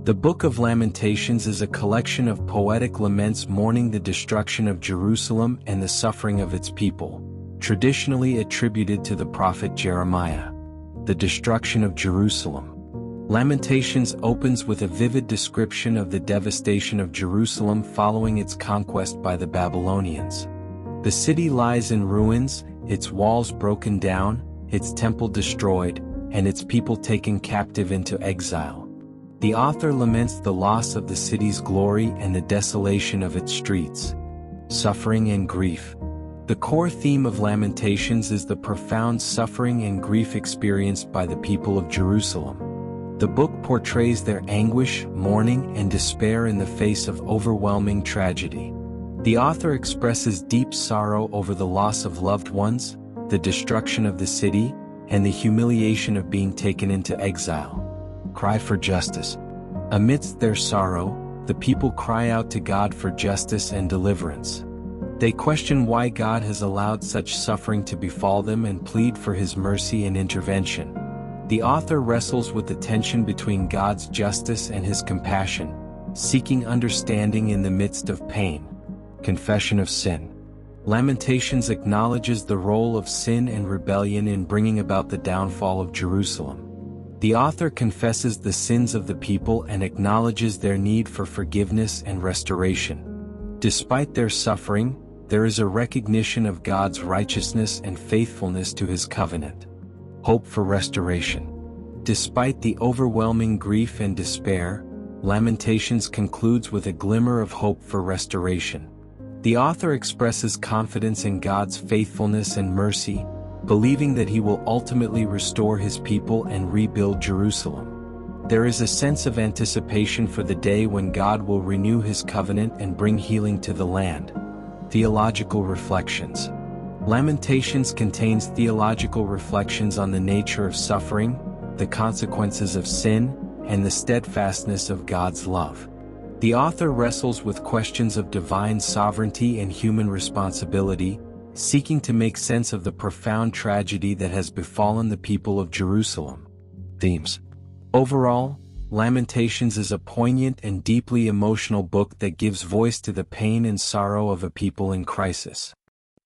The Book of Lamentations is a collection of poetic laments mourning the destruction of Jerusalem and the suffering of its people, traditionally attributed to the prophet Jeremiah. The destruction of Jerusalem. Lamentations opens with a vivid description of the devastation of Jerusalem following its conquest by the Babylonians. The city lies in ruins, its walls broken down, its temple destroyed, and its people taken captive into exile. The author laments the loss of the city's glory and the desolation of its streets. Suffering and grief. The core theme of Lamentations is the profound suffering and grief experienced by the people of Jerusalem. The book portrays their anguish, mourning, and despair in the face of overwhelming tragedy. The author expresses deep sorrow over the loss of loved ones, the destruction of the city, and the humiliation of being taken into exile. Cry for justice. Amidst their sorrow, the people cry out to God for justice and deliverance. They question why God has allowed such suffering to befall them and plead for His mercy and intervention. The author wrestles with the tension between God's justice and His compassion, seeking understanding in the midst of pain. Confession of sin. Lamentations acknowledges the role of sin and rebellion in bringing about the downfall of Jerusalem. The author confesses the sins of the people and acknowledges their need for forgiveness and restoration. Despite their suffering, there is a recognition of God's righteousness and faithfulness to His covenant. Hope for restoration. Despite the overwhelming grief and despair, Lamentations concludes with a glimmer of hope for restoration. The author expresses confidence in God's faithfulness and mercy, believing that He will ultimately restore His people and rebuild Jerusalem. There is a sense of anticipation for the day when God will renew His covenant and bring healing to the land. Theological reflections. Lamentations contains theological reflections on the nature of suffering, the consequences of sin, and the steadfastness of God's love. The author wrestles with questions of divine sovereignty and human responsibility, seeking to make sense of the profound tragedy that has befallen the people of Jerusalem. Themes. Overall, Lamentations is a poignant and deeply emotional book that gives voice to the pain and sorrow of a people in crisis.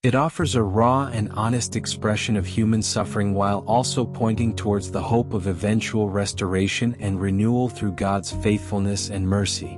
It offers a raw and honest expression of human suffering while also pointing towards the hope of eventual restoration and renewal through God's faithfulness and mercy.